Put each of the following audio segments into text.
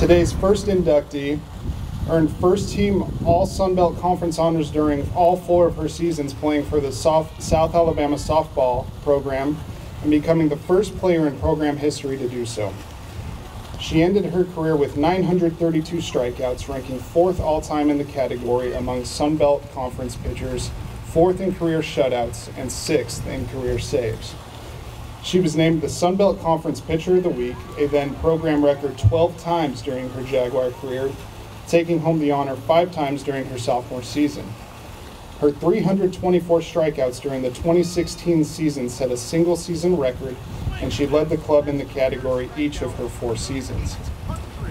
Today's first inductee earned first-team All-Sun Belt Conference honors during all 4 of her seasons playing for the South Alabama softball program and becoming the first player in program history to do so. She ended her career with 932 strikeouts, ranking 4th all-time in the category among Sun Belt Conference pitchers, 4th in career shutouts, and 6th in career saves. She was named the Sun Belt Conference Pitcher of the Week, a then program record 12 times during her Jaguar career, taking home the honor 5 times during her sophomore season. Her 324 strikeouts during the 2016 season set a single-season record, and she led the club in the category each of her 4 seasons.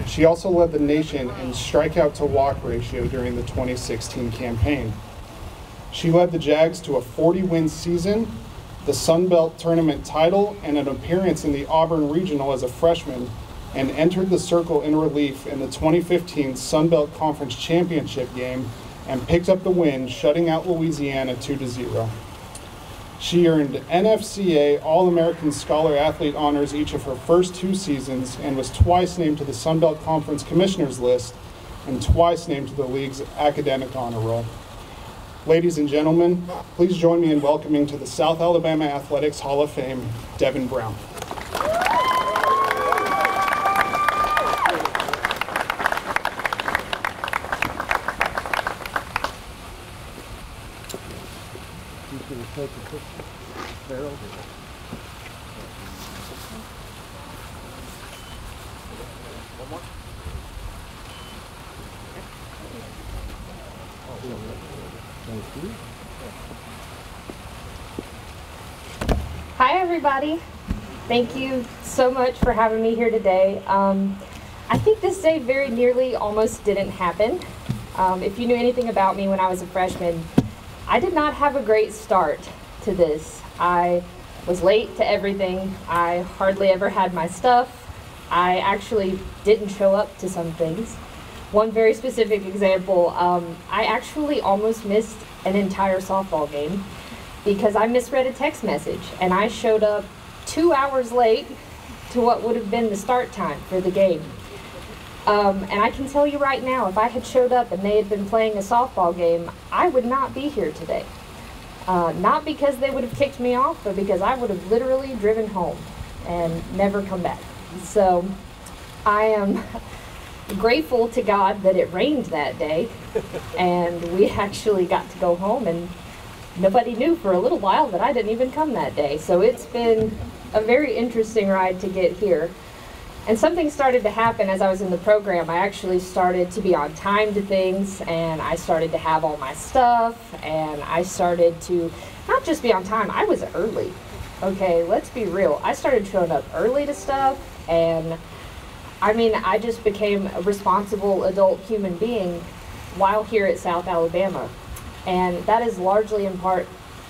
She also led the nation in strikeout-to-walk ratio during the 2016 campaign. She led the Jags to a 40-win season, the Sun Belt Tournament title, and an appearance in the Auburn Regional as a freshman, and entered the circle in relief in the 2015 Sun Belt Conference Championship game and picked up the win, shutting out Louisiana 2-0. She earned NFCA All-American Scholar Athlete honors each of her first 2 seasons and was twice named to the Sun Belt Conference Commissioners List and twice named to the league's Academic Honor Roll. Ladies and gentlemen, please join me in welcoming to the South Alabama Athletics Hall of Fame, Devin Brown. Take a picture. Barrel. One more. Thank you. Hi, everybody. Thank you so much for having me here today. I think this day very nearly almost didn't happen. If you knew anything about me when I was a freshman, I did not have a great start to this. I was late to everything. I hardly ever had my stuff. I actually didn't show up to some things. One very specific example, I actually almost missed an entire softball game because I misread a text message and I showed up 2 hours late to what would have been the start time for the game. And I can tell you right now, if I had showed up and they had been playing a softball game, I would not be here today. Not because they would have kicked me off, but because I would have literally driven home and never come back. So I am grateful to God that it rained that day and we actually got to go home, and nobody knew for a little while that I didn't even come that day. So it's been a very interesting ride to get here. And something started to happen as I was in the program. I actually started to be on time to things, and I started to have all my stuff, and I started to not just be on time, I was early. Okay, let's be real. I started showing up early to stuff, and I mean, I just became a responsible adult human being while here at South Alabama. And that is largely in part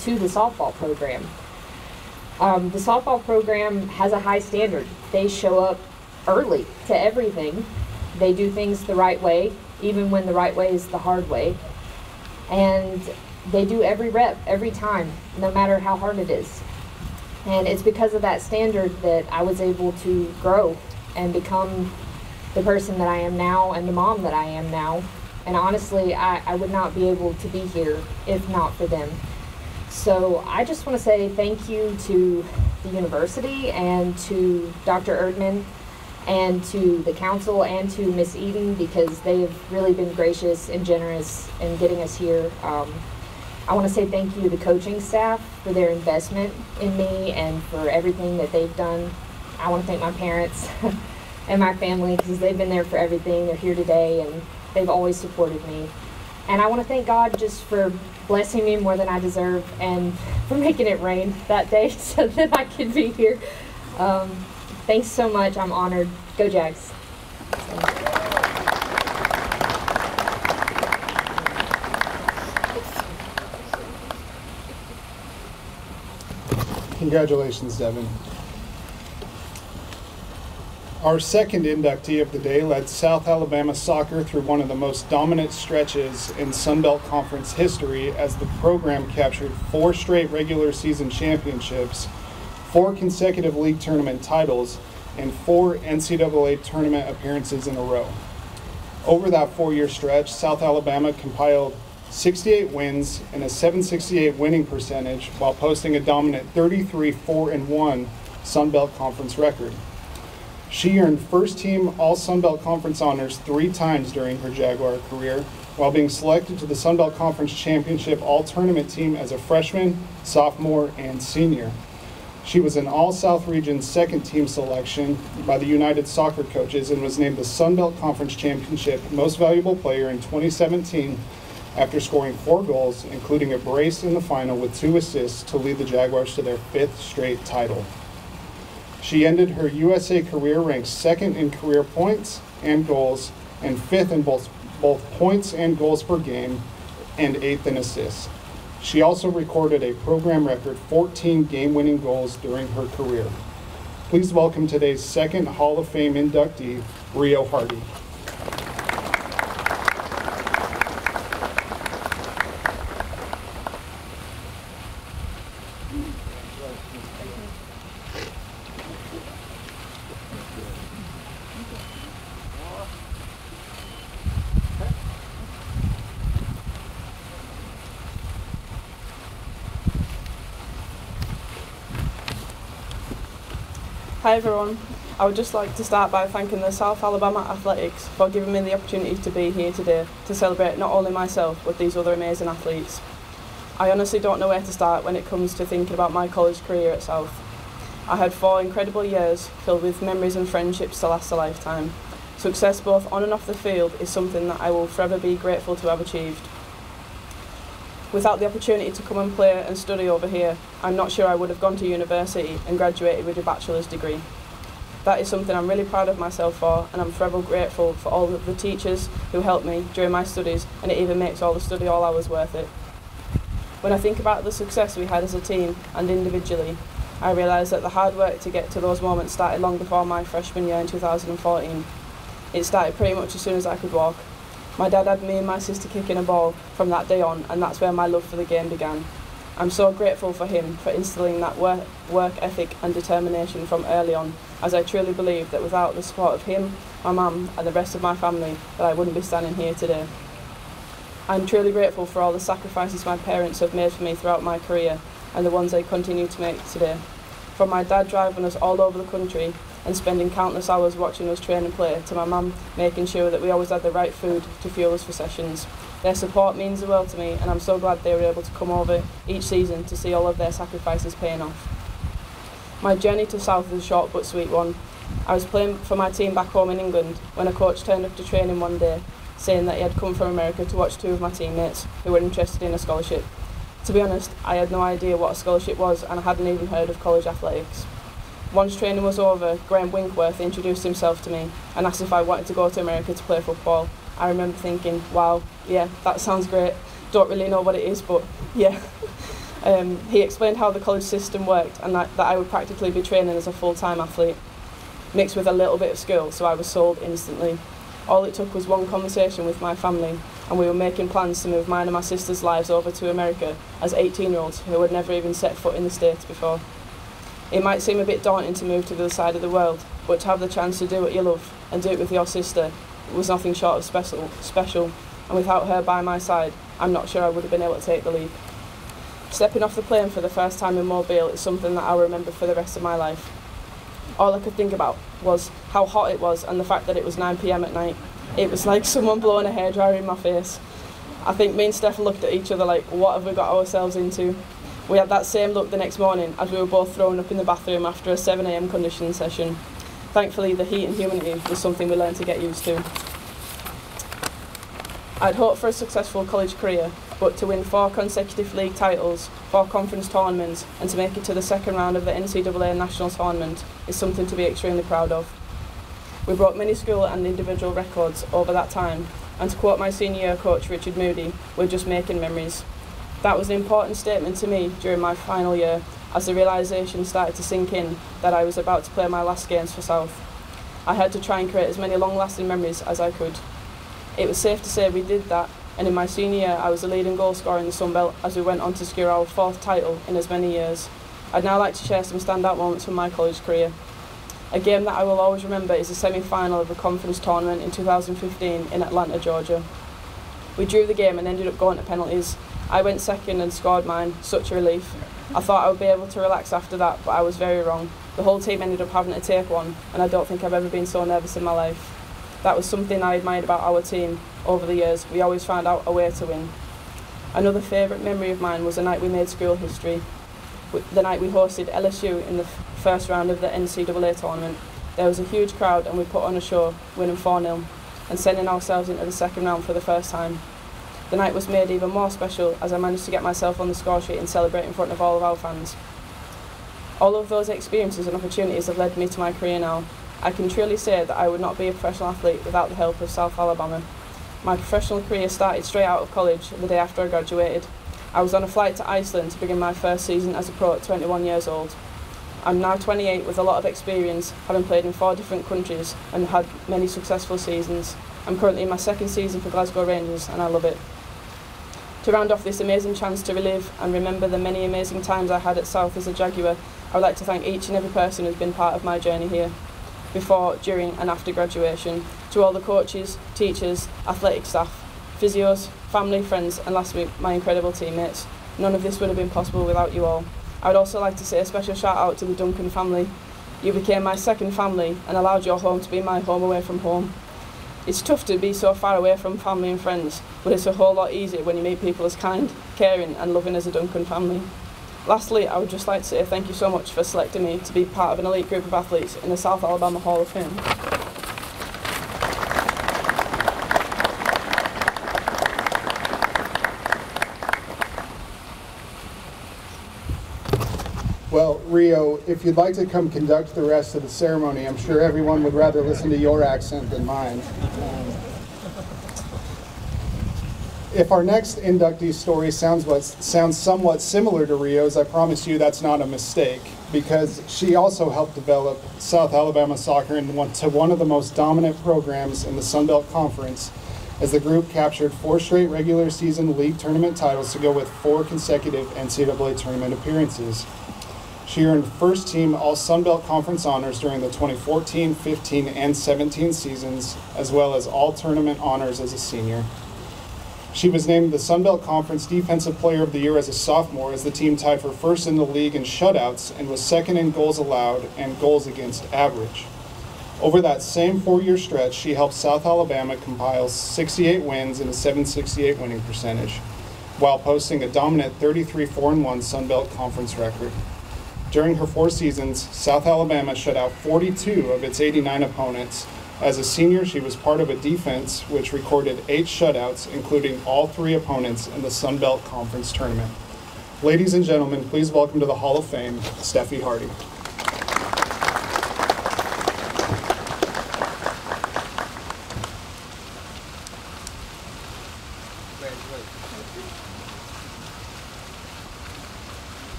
to the softball program. The softball program has a high standard. They show up early to everything. They do things the right way, even when the right way is the hard way. And they do every rep, every time, no matter how hard it is. And it's because of that standard that I was able to grow and become the person that I am now and the mom that I am now. And honestly, I would not be able to be here if not for them. So I just want to say thank you to the university and to Dr. Erdman and to the council and to Miss Eden, because they have really been gracious and generous in getting us here. I want to say thank you to the coaching staff for their investment in me and for everything that they've done. I want to thank my parents and my family because they've been there for everything. They're here today and they've always supported me. And I want to thank God just for blessing me more than I deserve and for making it rain that day so that I could be here. Thanks so much. I'm honored. Go Jags. Congratulations, Devin. Our second inductee of the day led South Alabama soccer through one of the most dominant stretches in Sun Belt Conference history as the program captured 4 straight regular season championships, 4 consecutive league tournament titles, and 4 NCAA tournament appearances in a row. Over that 4-year stretch, South Alabama compiled 68 wins and a 768 winning percentage while posting a dominant 33-4-1 Sun Belt Conference record. She earned first team All Sun Belt Conference honors 3 times during her Jaguar career, while being selected to the Sun Belt Conference Championship All-Tournament team as a freshman, sophomore, and senior. She was an All-South Region second team selection by the United Soccer Coaches and was named the Sun Belt Conference Championship Most Valuable Player in 2017 after scoring 4 goals, including a brace in the final with 2 assists to lead the Jaguars to their 5th straight title. She ended her USA career ranked 2nd in career points and goals and 5th in both points and goals per game and 8th in assists. She also recorded a program record 14 game-winning goals during her career. Please welcome today's 2nd Hall of Fame inductee, Rio Hardy. Hi everyone, I would just like to start by thanking the South Alabama Athletics for giving me the opportunity to be here today to celebrate not only myself but these other amazing athletes. I honestly don't know where to start when it comes to thinking about my college career at South. I had 4 incredible years filled with memories and friendships to last a lifetime. Success both on and off the field is something that I will forever be grateful to have achieved. Without the opportunity to come and play and study over here, I'm not sure I would have gone to university and graduated with a bachelor's degree. That is something I'm really proud of myself for, and I'm forever grateful for all of the teachers who helped me during my studies, and it even makes all the study all hours worth it. When I think about the success we had as a team and individually, I realise that the hard work to get to those moments started long before my freshman year in 2014. It started pretty much as soon as I could walk. My dad had me and my sister kicking a ball from that day on, and that's where my love for the game began. I'm so grateful for him for instilling that work ethic and determination from early on, as I truly believe that without the support of him, my mum and the rest of my family, that I wouldn't be standing here today. I'm truly grateful for all the sacrifices my parents have made for me throughout my career and the ones they continue to make today. From my dad driving us all over the country and spending countless hours watching us train and play, to my mum making sure that we always had the right food to fuel us for sessions. Their support means the world to me, and I'm so glad they were able to come over each season to see all of their sacrifices paying off. My journey to South is a short but sweet one. I was playing for my team back home in England when a coach turned up to training one day saying that he had come from America to watch 2 of my teammates who were interested in a scholarship. To be honest, I had no idea what a scholarship was, and I hadn't even heard of college athletics. Once training was over, Graham Winkworth introduced himself to me and asked if I wanted to go to America to play football. I remember thinking, wow, yeah, that sounds great. Don't really know what it is, but yeah. He explained how the college system worked and that I would practically be training as a full-time athlete, mixed with a little bit of skill, so I was sold instantly. All it took was one conversation with my family, and we were making plans to move mine and my sister's lives over to America as 18-year-olds who had never even set foot in the States before. It might seem a bit daunting to move to the other side of the world, but to have the chance to do what you love and do it with your sister was nothing short of special, and without her by my side, I'm not sure I would have been able to take the leap. Stepping off the plane for the first time in Mobile is something that I'll remember for the rest of my life. All I could think about was how hot it was and the fact that it was 9 PM at night. It was like someone blowing a hairdryer in my face. I think me and Steffi looked at each other like, what have we got ourselves into? We had that same look the next morning as we were both thrown up in the bathroom after a 7 AM conditioning session. Thankfully, the heat and humidity was something we learned to get used to. I'd hoped for a successful college career, but to win 4 consecutive league titles, 4 conference tournaments, and to make it to the second round of the NCAA National Tournament is something to be extremely proud of. We broke many school and individual records over that time, and to quote my senior year coach Richard Moody, we're just making memories. That was an important statement to me during my final year, as the realisation started to sink in that I was about to play my last games for South. I had to try and create as many long-lasting memories as I could. It was safe to say we did that, and in my senior year I was the leading goal scorer in the Sun Belt as we went on to secure our 4th title in as many years. I'd now like to share some standout moments from my college career. A game that I will always remember is the semi-final of the conference tournament in 2015 in Atlanta, Georgia. We drew the game and ended up going to penalties. I went second and scored mine, such a relief. I thought I would be able to relax after that, but I was very wrong. The whole team ended up having to take one, and I don't think I've ever been so nervous in my life. That was something I admired about our team over the years. We always found out a way to win. Another favourite memory of mine was the night we made school history. The night we hosted LSU in the first round of the NCAA tournament. There was a huge crowd and we put on a show, winning 4-0 and sending ourselves into the second round for the first time. The night was made even more special as I managed to get myself on the score sheet and celebrate in front of all of our fans. All of those experiences and opportunities have led me to my career now. I can truly say that I would not be a professional athlete without the help of South Alabama. My professional career started straight out of college the day after I graduated. I was on a flight to Iceland to begin my first season as a pro at 21 years old. I'm now 28 with a lot of experience, having played in 4 different countries and had many successful seasons. I'm currently in my second season for Glasgow Rangers and I love it. To round off this amazing chance to relive and remember the many amazing times I had at South as a Jaguar, I would like to thank each and every person who's been part of my journey here, before, during and after graduation, to all the coaches, teachers, athletic staff, physios, family, friends and lastly my incredible teammates. None of this would have been possible without you all. I would also like to say a special shout out to the Duncan family. You became my second family and allowed your home to be my home away from home. It's tough to be so far away from family and friends, but it's a whole lot easier when you meet people as kind, caring and loving as a Duncan family. Lastly, I would just like to say thank you so much for selecting me to be part of an elite group of athletes in the South Alabama Hall of Fame. Well, Rio, if you'd like to come conduct the rest of the ceremony, I'm sure everyone would rather listen to your accent than mine. If our next inductee story sounds somewhat similar to Rio's, I promise you that's not a mistake, because she also helped develop South Alabama soccer into one of the most dominant programs in the Sun Belt Conference, as the group captured 4 straight regular season league tournament titles to go with 4 consecutive NCAA tournament appearances. She earned first team All Sun Belt Conference honors during the 2014, 15, and 17 seasons, as well as all tournament honors as a senior. She was named the Sun Belt Conference Defensive Player of the Year as a sophomore, as the team tied for first in the league in shutouts and was second in goals allowed and goals against average. Over that same 4-year stretch, she helped South Alabama compile 68 wins and a .768 winning percentage, while posting a dominant 33-4-1 Sun Belt Conference record. During her 4 seasons, South Alabama shut out 42 of its 89 opponents. As a senior, she was part of a defense which recorded 8 shutouts, including all 3 opponents in the Sun Belt Conference tournament. Ladies and gentlemen, please welcome to the Hall of Fame, Steffi Hardy.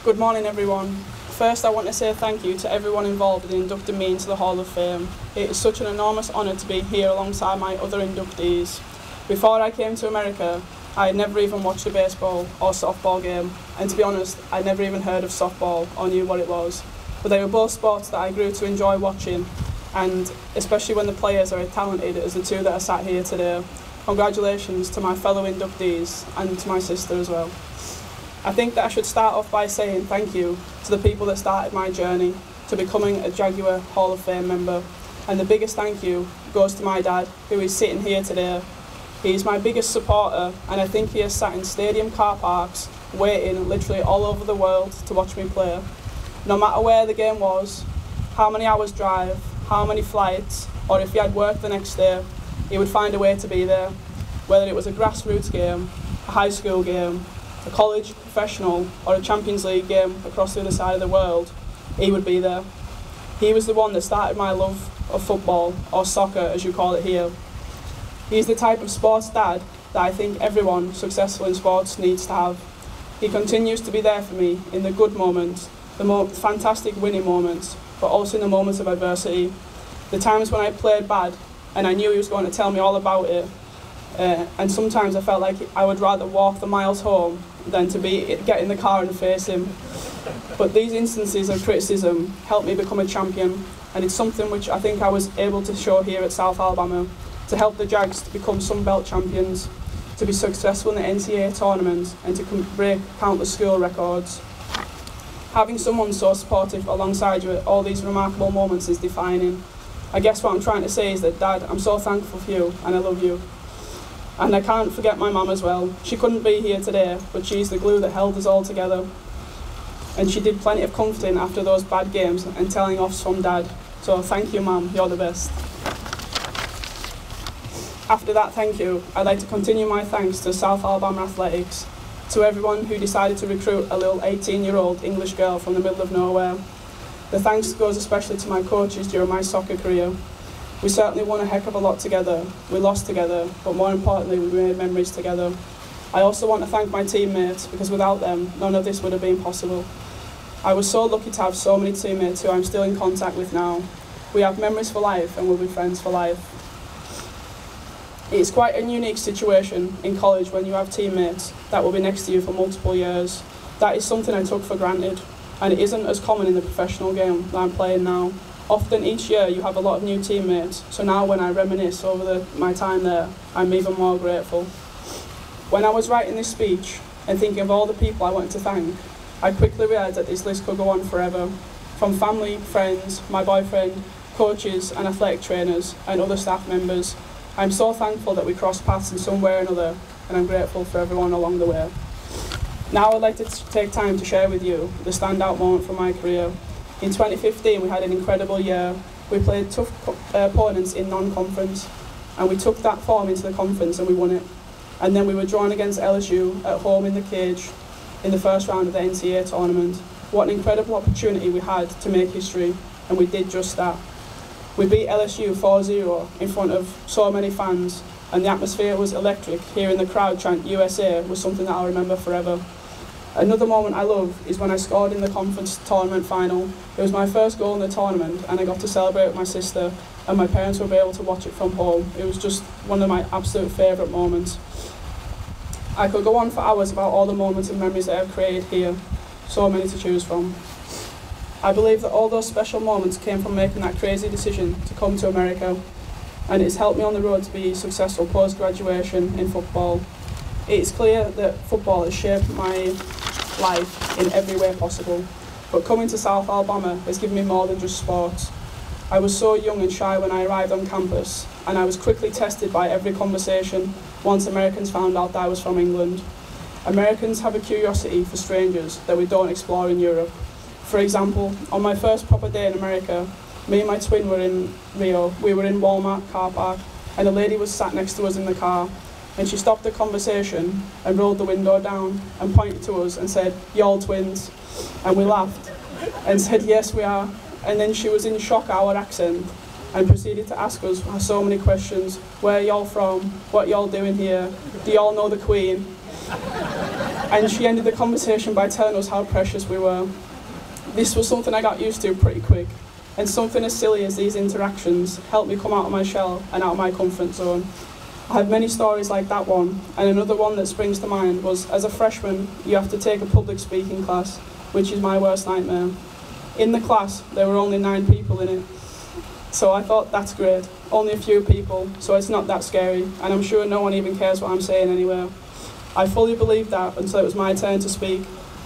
Good morning everyone. First I want to say thank you to everyone involved in inducting me into the Hall of Fame. It is such an enormous honour to be here alongside my other inductees. Before I came to America, I had never even watched a baseball or softball game, and to be honest, I never even heard of softball or knew what it was. But they were both sports that I grew to enjoy watching, and especially when the players are as talented as the 2 that are sat here today. Congratulations to my fellow inductees and to my sister as well. I think that I should start off by saying thank you to the people that started my journey to becoming a Jaguar Hall of Fame member. And the biggest thank you goes to my dad, who is sitting here today. He's my biggest supporter, and I think he has sat in stadium car parks waiting literally all over the world to watch me play. No matter where the game was, how many hours drive, how many flights, or if he had work the next day, he would find a way to be there. Whether it was a grassroots game, a high school game, a college, professional, or a Champions League game across the other side of the world, he would be there. He was the one that started my love of football, or soccer as you call it here. He's the type of sports dad that I think everyone successful in sports needs to have. He continues to be there for me in the good moments, the fantastic winning moments, but also in the moments of adversity. The times when I played bad and I knew he was going to tell me all about it. And sometimes I felt like I would rather walk the miles home than to get in the car and face him. But these instances of criticism helped me become a champion, and it's something which I think I was able to show here at South Alabama, to help the Jags to become Sunbelt champions, to be successful in the NCAA tournament, and to break countless school records. Having someone so supportive alongside you at all these remarkable moments is defining. I guess what I'm trying to say is that, Dad, I'm so thankful for you, and I love you. And I can't forget my mum as well. She couldn't be here today, but she's the glue that held us all together. And she did plenty of comforting after those bad games and telling off from Dad. So thank you, Mum, you're the best. After that thank you, I'd like to continue my thanks to South Alabama Athletics, to everyone who decided to recruit a little 18-year-old English girl from the middle of nowhere. The thanks goes especially to my coaches during my soccer career. We certainly won a heck of a lot together, we lost together, but more importantly, we made memories together. I also want to thank my teammates, because without them, none of this would have been possible. I was so lucky to have so many teammates who I'm still in contact with now. We have memories for life and we'll be friends for life. It's quite a unique situation in college when you have teammates that will be next to you for multiple years. That is something I took for granted, and it isn't as common in the professional game that I'm playing now. Often each year you have a lot of new teammates, so now when I reminisce over my time there, I'm even more grateful. When I was writing this speech and thinking of all the people I wanted to thank, I quickly realised that this list could go on forever. From family, friends, my boyfriend, coaches and athletic trainers and other staff members. I'm so thankful that we crossed paths in some way or another, and I'm grateful for everyone along the way. Now I'd like to take time to share with you the standout moment from my career. In 2015 we had an incredible year. We played tough opponents in non-conference, and we took that form into the conference and we won it. And then we were drawn against LSU at home in the cage in the first round of the NCAA tournament. What an incredible opportunity we had to make history, and we did just that. We beat LSU 4-0 in front of so many fans, and the atmosphere was electric. Hearing the crowd chant USA was something that I'll remember forever. Another moment I love is when I scored in the conference tournament final. It was my first goal in the tournament, and I got to celebrate with my sister, and my parents were able to watch it from home. It was just one of my absolute favourite moments. I could go on for hours about all the moments and memories that I've created here, so many to choose from. I believe that all those special moments came from making that crazy decision to come to America, and it's helped me on the road to be successful post-graduation in football. It is clear that football has shaped my life in every way possible, but coming to South Alabama has given me more than just sports. I was so young and shy when I arrived on campus, and I was quickly tested by every conversation once Americans found out that I was from England. Americans have a curiosity for strangers that we don't explore in Europe. For example, on my first proper day in America, me and my twin were in Rio. We were in Walmart car park, and a lady was sat next to us in the car, and she stopped the conversation and rolled the window down and pointed to us and said, "Y'all twins?" And we laughed and said, "Yes, we are." And then she was in shock at our accent and proceeded to ask us so many questions. Where y'all from? What y'all doing here? Do y'all know the Queen? And she ended the conversation by telling us how precious we were. This was something I got used to pretty quick, and something as silly as these interactions helped me come out of my shell and out of my comfort zone. I have many stories like that one, and another one that springs to mind was, as a freshman, you have to take a public speaking class, which is my worst nightmare. In the class, there were only 9 people in it. So I thought, that's great, only a few people, so it's not that scary, and I'm sure no one even cares what I'm saying anywhere. I fully believed that until it was my turn to speak,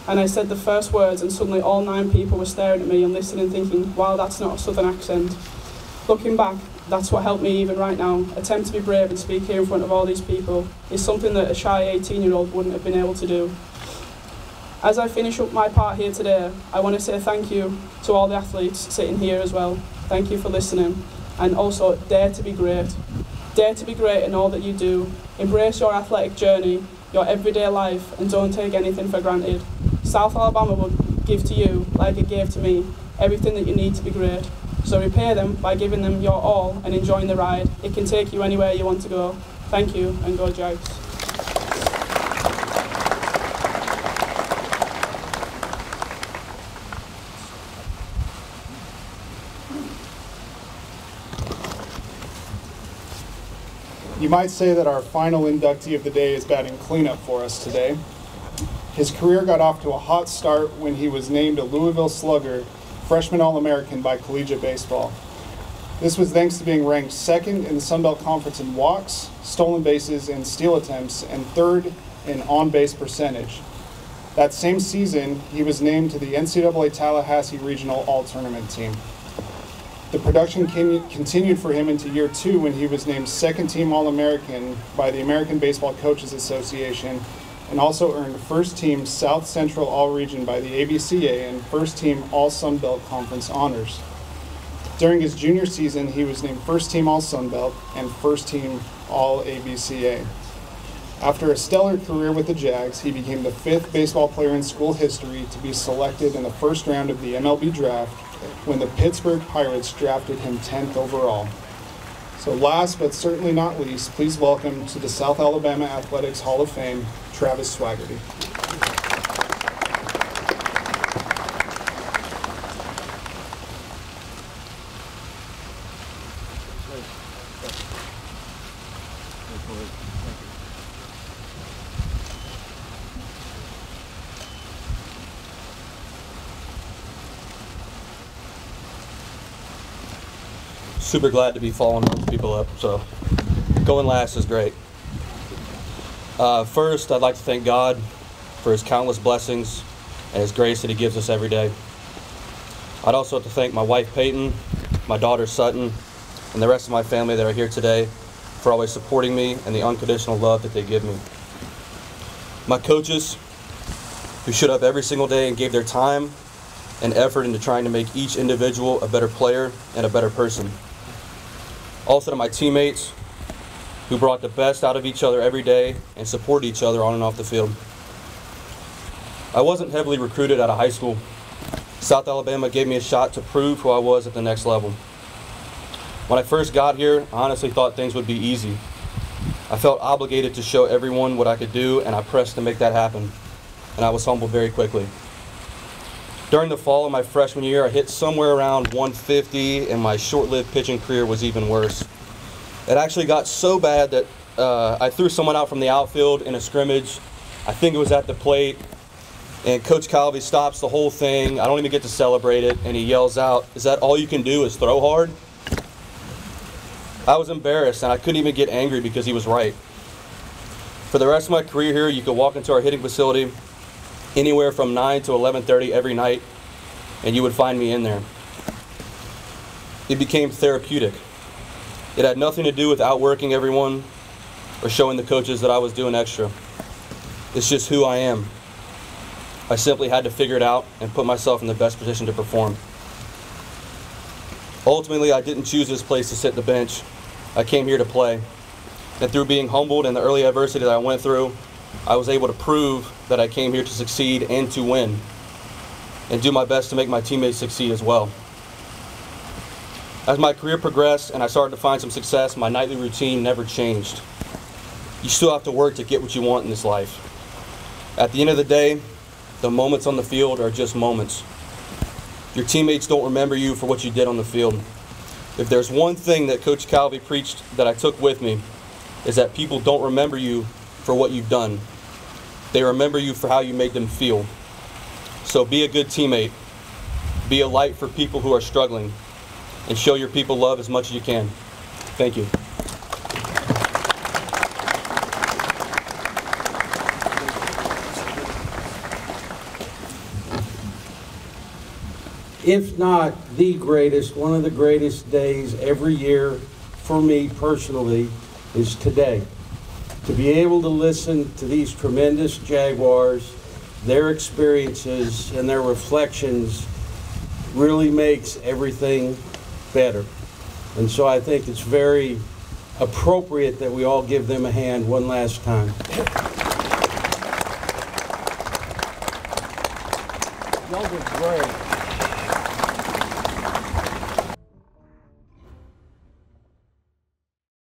and I said the first words, and suddenly all 9 people were staring at me and listening, thinking, wow, that's not a southern accent. Looking back, that's what helped me even right now. Attempt to be brave and speak here in front of all these people is something that a shy 18-year-old wouldn't have been able to do. As I finish up my part here today, I want to say thank you to all the athletes sitting here as well. Thank you for listening, and also dare to be great. Dare to be great in all that you do. Embrace your athletic journey, your everyday life, and don't take anything for granted. South Alabama will give to you, like it gave to me, everything that you need to be great. So repay them by giving them your all and enjoying the ride. It can take you anywhere you want to go. Thank you, and go Jags. You might say that our final inductee of the day is batting cleanup for us today. His career got off to a hot start when he was named a Louisville Slugger Freshman All-American by Collegiate Baseball. This was thanks to being ranked second in the Sun Belt Conference in walks, stolen bases, and steal attempts, and third in on-base percentage. That same season, he was named to the NCAA Tallahassee Regional All-Tournament team. The production continued for him into year 2 when he was named second-team All-American by the American Baseball Coaches Association and also earned first-team South Central All-Region by the ABCA and first-team All-Sun Belt Conference honors. During his junior season, he was named first-team All-Sun Belt and first-team All-ABCA. After a stellar career with the Jags, he became the 5th baseball player in school history to be selected in the first round of the MLB draft when the Pittsburgh Pirates drafted him 10th overall. So last but certainly not least, please welcome to the South Alabama Athletics Hall of Fame, Travis Swaggerty. Super glad to be following people up, so going last is great. First, I'd like to thank God for his countless blessings and his grace that he gives us every day. I'd also like to thank my wife Peyton, my daughter Sutton, and the rest of my family that are here today for always supporting me and the unconditional love that they give me. My coaches, who showed up every single day and gave their time and effort into trying to make each individual a better player and a better person. Also to my teammates, who brought the best out of each other every day and supported each other on and off the field. I wasn't heavily recruited out of high school. South Alabama gave me a shot to prove who I was at the next level. When I first got here, I honestly thought things would be easy. I felt obligated to show everyone what I could do, and I pressed to make that happen, and I was humbled very quickly. During the fall of my freshman year, I hit somewhere around 150, and my short-lived pitching career was even worse. It actually got so bad that I threw someone out from the outfield in a scrimmage. I think it was at the plate, and Coach Calvey stops the whole thing. I don't even get to celebrate it, and he yells out, "Is that all you can do is throw hard?" I was embarrassed, and I couldn't even get angry because he was right. For the rest of my career here, you could walk into our hitting facility anywhere from 9 to 11:30 every night, and you would find me in there. It became therapeutic. It had nothing to do with outworking everyone or showing the coaches that I was doing extra. It's just who I am. I simply had to figure it out and put myself in the best position to perform. Ultimately, I didn't choose this place to sit the bench. I came here to play. And through being humbled and the early adversity that I went through, I was able to prove that I came here to succeed and to win, and do my best to make my teammates succeed as well. As my career progressed and I started to find some success, my nightly routine never changed. You still have to work to get what you want in this life. At the end of the day, the moments on the field are just moments. Your teammates don't remember you for what you did on the field. If there's one thing that Coach Calvey preached that I took with me, is that people don't remember you for what you've done. They remember you for how you made them feel. So be a good teammate. Be a light for people who are struggling, and show your people love as much as you can. Thank you. If not the greatest, one of the greatest days every year for me personally is today. To be able to listen to these tremendous Jaguars, their experiences and their reflections really makes everything better. And so I think it's very appropriate that we all give them a hand one last time. Y'all did great.